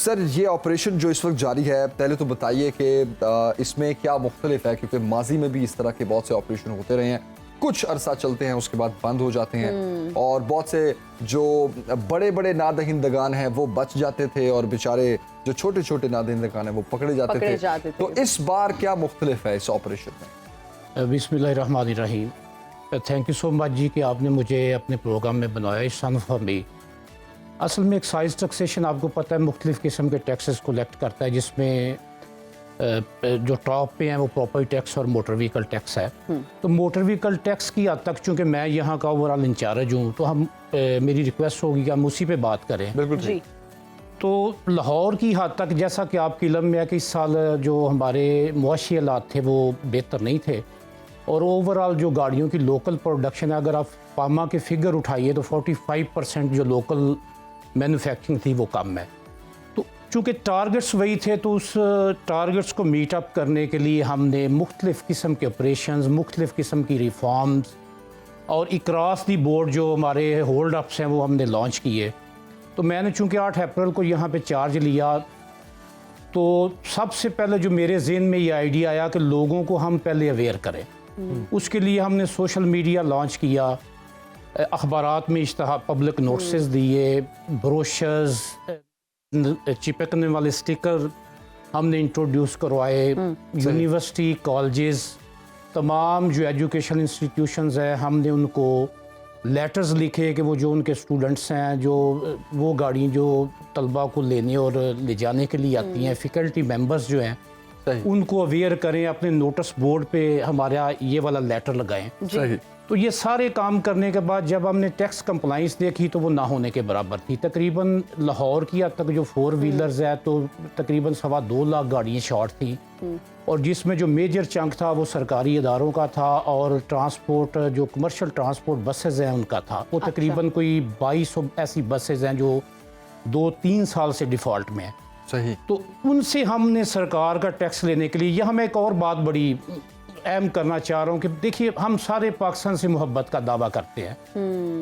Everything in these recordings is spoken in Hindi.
सर ये ऑपरेशन जो इस वक्त जारी है, पहले तो बताइए कि इसमें क्या मुख्तलिफ है, क्योंकि माजी में भी इस तरह के बहुत से ऑपरेशन होते रहे हैं, कुछ अरसा चलते हैं उसके बाद बंद हो जाते हैं और बहुत से जो बड़े बड़े नादहिंदगान हैं वो बच जाते थे और बेचारे जो छोटे छोटे नादहिंदगान हैं वो पकड़े जाते थे। तो इस बार क्या मुख्तलिफ है इस ऑपरेशन में? बिस्मिल्लाहिर्रहमानिर्रहीम। थैंक यू सो मच जी कि आपने मुझे अपने प्रोग्राम में बनाया इस सन फॉर मी। असल में एक्साइज टैक्सेशन आपको पता है मुख्तलिफ़ किस्म के टैक्सेस कलेक्ट करता है, जिसमें जो टॉप पे हैं वो प्रॉपर्टी टैक्स और मोटर व्हीकल टैक्स है। तो मोटर व्हीकल टैक्स की हद तक चूँकि मैं यहाँ का ओवरऑल इंचार्ज हूँ तो हम मेरी रिक्वेस्ट होगी कि हम उसी पे बात करें। बिल्कुल जी। तो लाहौर की हद तक जैसा कि आपकी इल्म में है कि इस साल जो हमारे मुआशी हालात थे वो बेहतर नहीं थे और ओवरऑल जो गाड़ियों की लोकल प्रोडक्शन है, अगर आप पामा के फिगर उठाइए तो 45% जो लोकल मैन्युफैक्चरिंग थी वो कम है। तो चूँकि टारगेट्स वही थे तो उस टारगेट्स को मीट अप करने के लिए हमने मुख्तलिफ़ किस्म के ऑपरेशंस, मुख्तलिफ़ किस्म की रिफॉर्म्स और इकरास दी बोर्ड जो हमारे होल्ड अप्स हैं वो हमने लॉन्च किए। तो मैंने चूँकि 8 अप्रैल को यहाँ पे चार्ज लिया तो सबसे पहले जो मेरे ज़हन में ये आइडिया आया कि लोगों को हम पहले अवेयर करें। उसके लिए हमने सोशल मीडिया लॉन्च किया, अखबारात में इश्तहार पब्लिक नोटिस दिए, ब्रोशर्स, चिपकने वाले स्टिकर हमने इंट्रोड्यूस करवाए। यूनिवर्सिटी, कॉलेजेस, तमाम जो एजुकेशन इंस्टीट्यूशंस हैं हमने उनको लेटर्स लिखे कि वो जो उनके स्टूडेंट्स हैं जो वो गाड़ी जो तलबा को लेने और ले जाने के लिए आती हैं, फैकल्टी मेंबर्स जो हैं उनको अवेयर करें, अपने नोटिस बोर्ड पे हमारा ये वाला लेटर लगाएं। सही। तो ये सारे काम करने के बाद जब हमने टैक्स कंप्लाइंस देखी तो वो ना होने के बराबर थी। तकरीबन लाहौर की हद तक जो 4 व्हीलर्स है तो तकरीबन 2.25 लाख गाड़ियाँ शॉर्ट थी और जिसमें जो मेजर चंक था वो सरकारी इदारों का था और ट्रांसपोर्ट जो कमर्शियल ट्रांसपोर्ट बसेज हैं उनका था। वो तकरीबन कोई 2200 ऐसी बसेज हैं जो 2-3 साल से डिफ़ॉल्ट में है। सही। तो उनसे हमने सरकार का टैक्स लेने के लिए, यहाँ मैं एक और बात बड़ी अहम करना चाह रहा हूँ कि देखिए हम सारे पाकिस्तान से मोहब्बत का दावा करते हैं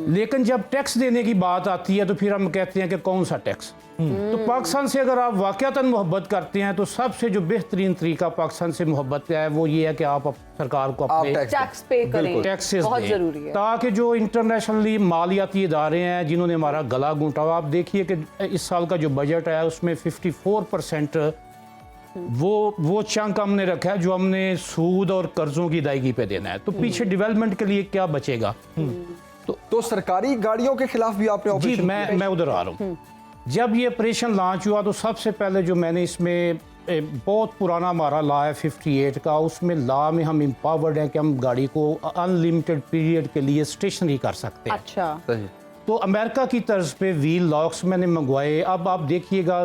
लेकिन जब टैक्स देने की बात आती है तो फिर हम कहते हैं कि कौन सा टैक्स। तो पाकिस्तान से अगर आप वाकयातन मोहब्बत करते हैं तो सबसे जो बेहतरीन तरीका पाकिस्तान से मोहब्बत का है वो ये है कि आप सरकार को अपने टैक्स पे करें, टैक्सेस बहुत जरूरी है ताकि जो इंटरनेशनली मालियाती इदारे हैं जिन्होंने हमारा गला घूंटा हुआ, आप देखिए कि इस साल का जो बजट है उसमें 54% वो चंक हमने रखा है जो हमने सूद और कर्जों की अदायगी पे देना है। तो पीछे डेवलपमेंट के लिए क्या बचेगा? तो सरकारी गाड़ियों के खिलाफ भी आपने जी ऑपरेशन मैं उधर आ रहा हूँ। जब ये ऑपरेशन लॉन्च हुआ तो सबसे पहले जो मैंने इसमें बहुत पुराना हमारा लॉ है 58 का, उसमें लॉ में हम एम्पावर्ड हैं कि हम गाड़ी को अनलिमिटेड पीरियड के लिए स्टेशनरी कर सकते हैं। अच्छा। सही। तो अमेरिका की तर्ज पे व्हील लॉक्स मैंने मंगवाए। अब आप देखिएगा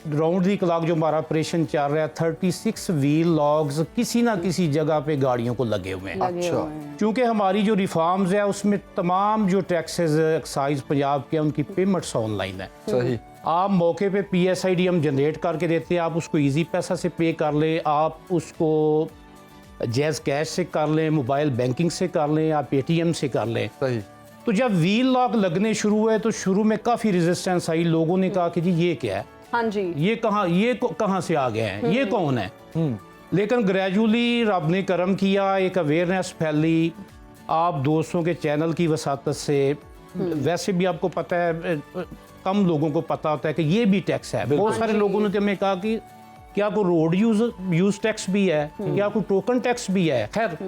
राउंड दी क्लॉक जो हमारा ऑपरेशन चल रहा है 36 व्हील लॉग्स किसी ना किसी जगह पे गाड़ियों को लगे हुए हैं। अच्छा। क्योंकि हमारी जो रिफॉर्म्स है उसमें तमाम जो टैक्सेस एक्साइज पंजाब के उनकी पेमेंट्स ऑनलाइन है। सही। आप मौके पे PSID हम जनरेट करके देते हैं, आप उसको इजी पैसा से पे कर लें, आप उसको जैज़ कैश से कर लें, मोबाइल बैंकिंग से कर लें, आप ATM से कर लें। सही। तो जब व्हील लॉक लगने शुरू हुए तो शुरू में काफ़ी रेजिस्टेंस आई, लोगों ने कहा कि जी ये क्या है, हाँ जी, ये कहाँ से आ गए हैं, ये कौन है। लेकिन ग्रेजुअली रब ने करम किया, एक अवेयरनेस फैली, आप दोस्तों के चैनल की वसातत से, वैसे भी आपको पता है कम लोगों को पता होता है कि ये भी टैक्स है। बहुत सारे लोगों ने तो हमें कहा कि क्या कोई रोड यूज टैक्स भी है, क्या कोई टोकन टैक्स भी है। खैर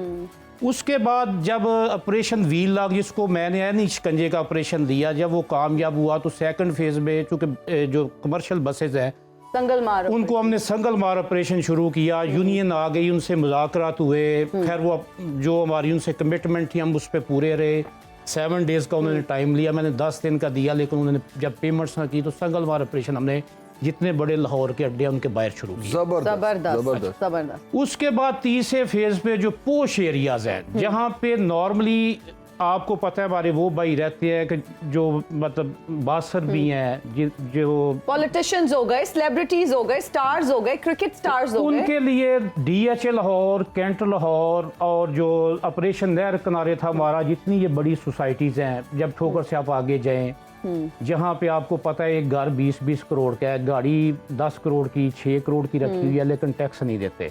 उसके बाद जब ऑपरेशन व्हील लॉक, जिसको मैंने यानी शिकंजे का ऑपरेशन दिया, जब वो कामयाब हुआ तो सेकंड फेज में चूँकि जो कमर्शियल बसेज हैं संगल मार उनको हमने संगल मार ऑपरेशन शुरू किया। यूनियन आ गई, उनसे मुज़ाकरात हुए। खैर वो जो हमारी उनसे कमिटमेंट थी हम उस पर पूरे रहे। 7 डेज़ का उन्होंने टाइम लिया, मैंने 10 दिन का दिया, लेकिन उन्होंने जब पेमेंट्स ना की तो संगल मार ऑपरेशन हमने जितने बड़े लाहौर के अड्डे उनके बाहर शुरू किए। जबरदस्त। उसके बाद तीसरे फेज पे जो पोश एरियाज हैं जहाँ पे नॉर्मली आपको पता है हमारे वो भाई रहते हैं कि जो मतलब बासर भी हैं, जो पॉलिटिशियंस हो गए, सेलिब्रिटीज हो गए, स्टार्स हो गए, क्रिकेट स्टार्स हो गए, उनके लिए DHA लाहौर, कैंट लाहौर और जो ऑपरेशन नहर किनारे था हमारा, जितनी ये बड़ी सोसाइटीज़ हैं, जब ठोकर से आप आगे जाएं जहाँ पे आपको पता है एक घर 20-20 करोड़ का है, गाड़ी 10 करोड़ की 6 करोड़ की रखी हुई है, लेकिन टैक्स नहीं देते।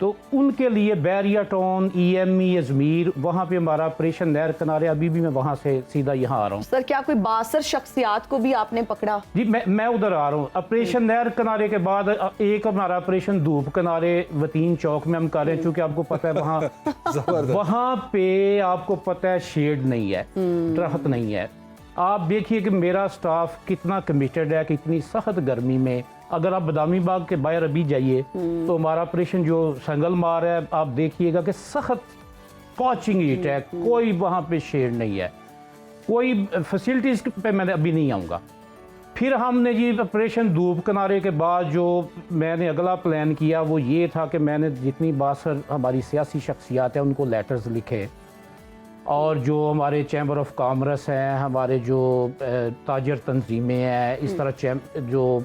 तो उनके लिए बैरिया टाउन, EME, अजमेर, वहाँ पे हमारा ऑपरेशन नहर किनारे, अभी भी मैं वहाँ से सीधा यहाँ आ रहा हूँ। सर क्या कोई 62 शख्सियात को भी आपने पकड़ा? जी मैं उधर आ रहा हूँ। ऑपरेशन नहर किनारे के बाद एक हमारा ऑपरेशन धूप किनारे वतीन चौक में हम कर रहे हैं, क्योंकि आपको पता है वहाँ पे आपको पता है शेड नहीं है, दरख्त नहीं है। आप देखिए कि मेरा स्टाफ कितना कमिटेड है कि इतनी सख्त गर्मी में, अगर आप बदामी बाग के बाहर अभी जाइए तो हमारा ऑपरेशन जो संगल मार है, आप देखिएगा कि सख्त स्कॉचिंग हीट है, कोई वहाँ पे शेड नहीं है, कोई फैसिलिटीज़ पे मैं अभी नहीं आऊँगा। फिर हमने जी ऑपरेशन धूप किनारे के बाद जो मैंने अगला प्लान किया वो ये था कि मैंने जितनी बासर हमारी सियासी शख्सियात हैं उनको लेटर्स लिखे, और जो हमारे चैम्बर ऑफ कॉमर्स हैं, हमारे जो ताजर तंजीमें हैं, इस तरह जो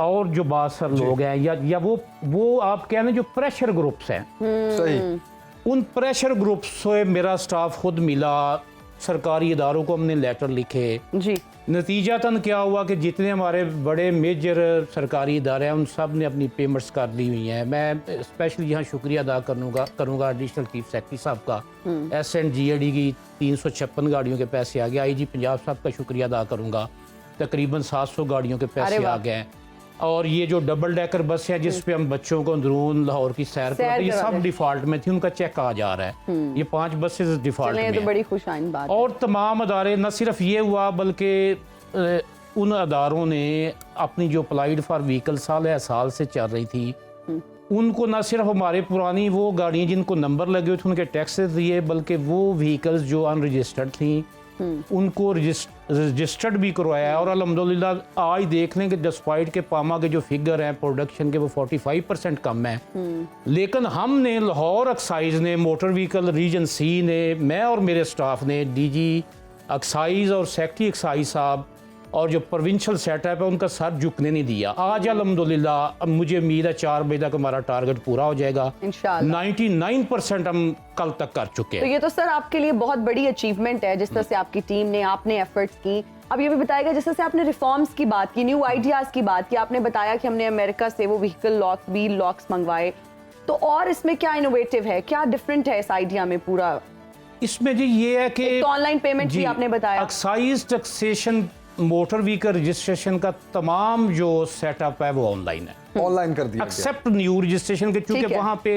और जो बासर लोग हैं, या वो आप कह लें जो प्रेशर ग्रुप्स हैं, सही, उन प्रेशर ग्रुप्स से मेरा स्टाफ खुद मिला, सरकारी इदारों को हमने लेटर लिखे जी। नतीजातन क्या हुआ कि जितने हमारे बड़े मेजर सरकारी इदारे हैं उन सब ने अपनी पेमेंट्स कर ली हुई हैं। मैं स्पेशली यहाँ शुक्रिया अदा करूँगा एडिशनल चीफ सेक्रेटरी साहब का, SNGAD की 356 गाड़ियों के पैसे आ गए, IG पंजाब साहब का शुक्रिया अदा करूँगा, तकरीबन 700 गाड़ियों के पैसे आ गए। और ये जो डबल डेकर बस है जिस पे हम बच्चों को अंदरून लाहौर की सैर करते, ये सब डिफॉल्ट में थी, उनका चेक आ जा रहा है। ये 5 बसेस डिफॉल्ट में तो बड़ी खुशाइन बात। और तमाम अदारे, न सिर्फ ये हुआ बल्कि उन अदारों ने अपनी जो अप्लाइड फॉर व्हीकल साल से चल रही थी, उनको न सिर्फ हमारे पुरानी वो गाड़ियाँ जिनको नंबर लगे हुए थे उनके टैक्सेस दिए, बल्कि वो व्हीकल्स जो अनरजिस्टर्ड थी उनको रजिस्टर्ड भी करवाया है। और अल्हम्दुलिल्लाह आज देख लें कि डिस्पाइट के पामा के जो फिगर हैं प्रोडक्शन के वो 45% कम है, लेकिन हमने लाहौर एक्साइज ने, मोटर व्हीकल रीजन C ने, मैं और मेरे स्टाफ ने, DG एक्साइज और सेक्रेटरी एक्साइज साहब और जो प्रोविंशियल सेटअप है उनका सर झुकने नहीं दिया। आज अल्हम्दुलिल्लाह मुझे उम्मीद है 4 बजे तक हमारा टारगेट पूरा हो जाएगा इंशाअल्लाह। 99% हम कल तक कर चुके हैं। तो ये तो सर आपके लिए बहुत बड़ी अचीवमेंट है, जिस तरह से आपकी टीम ने, आपने एफर्ट्स की। अब ये भी बताएगा, जिस तरह से आपने रिफॉर्म्स की बात की, न्यू आइडियाज की बात की, आपने बताया कि हमने अमेरिका से वो व्हीकल लॉक, व्हील लॉक्स मंगवाए, तो और इसमें क्या इनोवेटिव है, क्या डिफरेंट है इस आइडिया में? पूरा इसमें जी ये है कि ऑनलाइन पेमेंट भी आपने बताया, excise taxation, motor vehicle registration का तमाम जो सेटअप है वो ऑनलाइन है, ऑनलाइन कर दिया एक्सेप्ट न्यू रजिस्ट्रेशन के, चूंकि वहां पे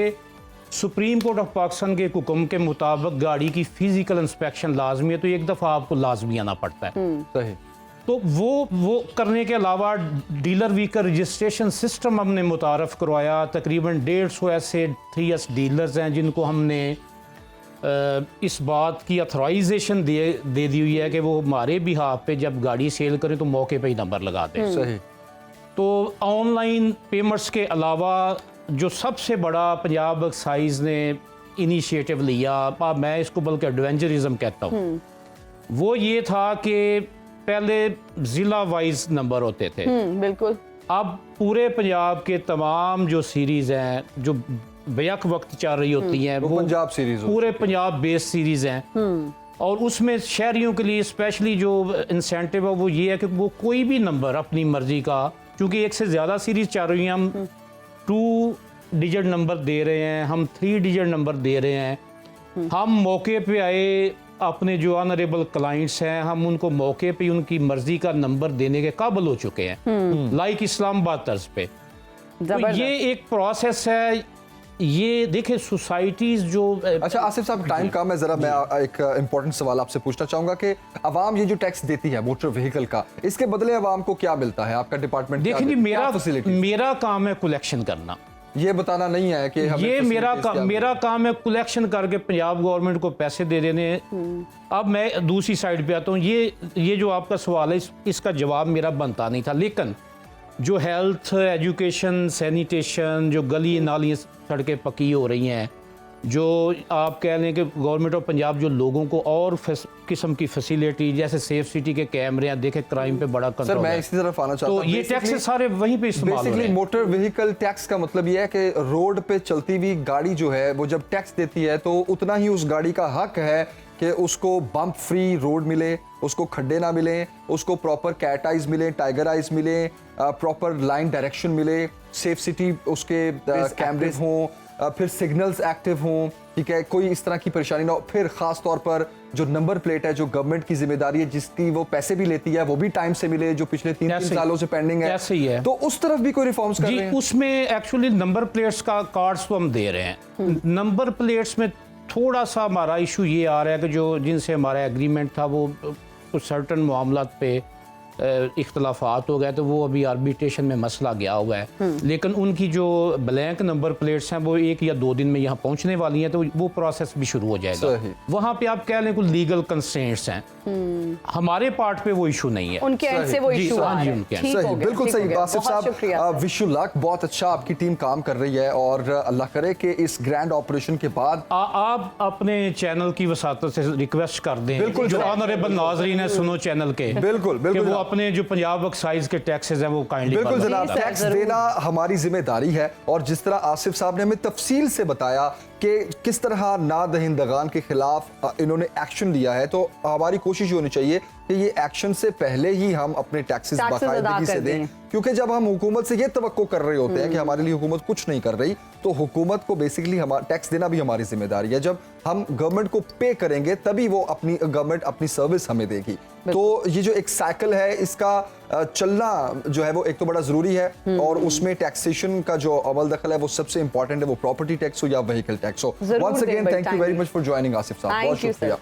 सुप्रीम कोर्ट ऑफ पाकिस्तान के हुक्म के मुताबिक गाड़ी की फिजिकल इंस्पेक्शन लाजमी है, तो एक दफा आपको लाजमी आना पड़ता है। सही। तो वो करने के अलावा डीलर व्हीकल रजिस्ट्रेशन सिस्टम हमने मुतारफ करवाया। तकरीबन 150 ऐसे 3S डीलर्स हैं जिनको हमने इस बात की अथोराइजेशन दे दी हुई है कि वो हमारे बिहाफ पे जब गाड़ी सेल करें तो मौके पे ही नंबर लगा दें। सही। तो ऑनलाइन पेमेंट्स के अलावा जो सबसे बड़ा पंजाब एक्साइज ने इनिशिएटिव लिया, मैं इसको बल्कि एडवेंचरिज्म कहता हूँ, वो ये था कि पहले ज़िला वाइज नंबर होते थे, बिल्कुल। अब पूरे पंजाब के तमाम जो सीरीज़ हैं जो बेयक वक्त चल रही होती हैं, वो पंजाब सीरीज, पूरे पंजाब बेस्ड सीरीज हैं, और उसमें शहरियों के लिए स्पेशली जो इंसेंटिव है वो ये है कि वो कोई भी नंबर अपनी मर्जी का, क्योंकि एक से ज़्यादा सीरीज चल रही हैं, हम 2 डिजिट नंबर दे रहे हैं, हम 3 डिजिट नंबर दे रहे हैं। हम मौके पे आए, अपने जो ऑनरेबल क्लाइंट्स हैं हम उनको मौके पे उनकी मर्जी का नंबर देने के काबिल हो चुके हैं, लाइक इस्लामाबाद तर्ज पे। तो ये एक प्रोसेस है, ये देखिए सोसाइटीज जो। अच्छा आसिफ साहब, टाइम कम है, जरा मैं एक इंपॉर्टेंट सवाल आपसे पूछना चाहूंगा कि अवाम ये जो टैक्स देती है मोटर व्हीकल का, इसके बदले अवाम को क्या मिलता है? आपका डिपार्टमेंट देखिए जी, मेरा काम है कलेक्शन करना, ये बताना नहीं है कि ये मेरा काम है कलेक्शन करके पंजाब गवर्नमेंट को पैसे दे देने। अब मैं दूसरी साइड पे आता हूँ, ये जो आपका सवाल है इसका जवाब मेरा बनता नहीं था, लेकिन जो हेल्थ, एजुकेशन, सैनिटेशन, जो गली नाली सड़कें पक्की हो रही हैं, जो आप कह लें कि गवर्नमेंट ऑफ पंजाब जो लोगों को और किस्म की फैसिलिटी जैसे सेफ सिटी के कैमरे हैं, देखे क्राइम पे बड़ा सर कंट्रोल मैं है। इसी तरफ आना चाहता तो हूं। ये टैक्स सारे वहीं पे इस्तेमाल हो रहे बेसिकली हैं। मोटर व्हीकल टैक्स का मतलब ये है कि रोड पे चलती हुई गाड़ी जो है वो जब टैक्स देती है तो उतना ही उस गाड़ी का हक है कि उसको बम्प फ्री रोड मिले, उसको खड्डे ना मिले, उसको प्रॉपर कैट आइज मिले, टाइगर आइज मिले, प्रॉपर लाइन डायरेक्शन मिले, सेफ सिटी उसके कैमरे हों, फिर सिग्नल्स एक्टिव हों, ठीक है, कोई इस तरह की परेशानी ना हो। फिर खास तौर पर जो नंबर प्लेट है, जो गवर्नमेंट की जिम्मेदारी है, जिसकी वो पैसे भी लेती है, वो भी टाइम से मिले, जो पिछले 3 सालों से पेंडिंग है। ऐसे ही है। तो उस तरफ भी कोई रिफॉर्म्स कर जी, रहे हैं? उसमें एक्चुअली नंबर प्लेट्स का कार्ड्स तो हम दे रहे हैं। नंबर प्लेट्स में थोड़ा सा हमारा इशू ये आ रहा है कि जो जिनसे हमारा एग्रीमेंट था वो कुछ सर्टन मामलात पे इख्तलाफात हो गए, तो वो अभी आर्बिट्रेशन में मसला गया हुआ है। लेकिन उनकी जो ब्लैंक नंबर प्लेट्स हैं वो 1 या 2 दिन में यहाँ पहुँचने वाली हैं, तो वो प्रोसेस भी शुरू हो जाएगा। सही। वहाँ पे आप कह लें कुछ लीगल कंस्ट्रेंट्स हैं, हमारे पार्ट पे वो इशू नहीं है। उनके एंड से वो जी, इशू आ हाँ जी, रहा है। उनके end ठीक सही, हो गया, बिल्कुल ठीक हो सही। गया। आसिफ बहुत शुक्रिया साहब, सर। विश यू लक, बहुत अच्छा आपकी टीम काम कर रही है और अल्लाह करे कि इस ग्रैंड ऑपरेशन के बाद आप अपने चैनल की वसातत से रिक्वेस्ट कर दें, बिल्कुल जो जनाब। ऑनरेबल नाजरीन है सुनो चैनल के, बिल्कुल, कि बिल्कुल वो जनाब। अपने जो पंजाब एक्साइज के टैक्सेस हैं वो काइंडली बिल्कुल जनाब, सर, टैक्स जरूर। देना हमारी जिम्मेदारी है। और जिस तरह आसिफ साहब ने हमें तफसील से बताया कि किस तरह नादहिंदगान के खिलाफ इन्होंने एक्शन लिया है, तो हमारी कोशिश होनी चाहिए कि ये एक्शन से पहले ही हम अपने टैक्सेस Taxes अदा बाकायदगी से कर दें। दें। क्योंकि जब हम हुकूमत से ये तवक्को कर रहे होते हैं कि हमारे लिए हुकूमत कुछ नहीं कर रही, तो हुकूमत को बेसिकली हमारा टैक्स देना भी हमारी जिम्मेदारी है। जब हम गवर्नमेंट को पे करेंगे तभी वो अपनी गवर्नमेंट अपनी सर्विस हमें देगी। तो ये जो एक साइकिल है इसका चलना जो है वो एक तो बड़ा जरूरी है, और उसमें टैक्सेशन का जो अमल दखल है वो सबसे इंपॉर्टेंट है, वो प्रॉपर्टी टैक्स हो या व्हीकल टैक्स हो। जरूर वंस दें अगेन भाई, thank you time very the. Much for joining Asif साहब, बहुत Thank you, शुक्रिया। sir.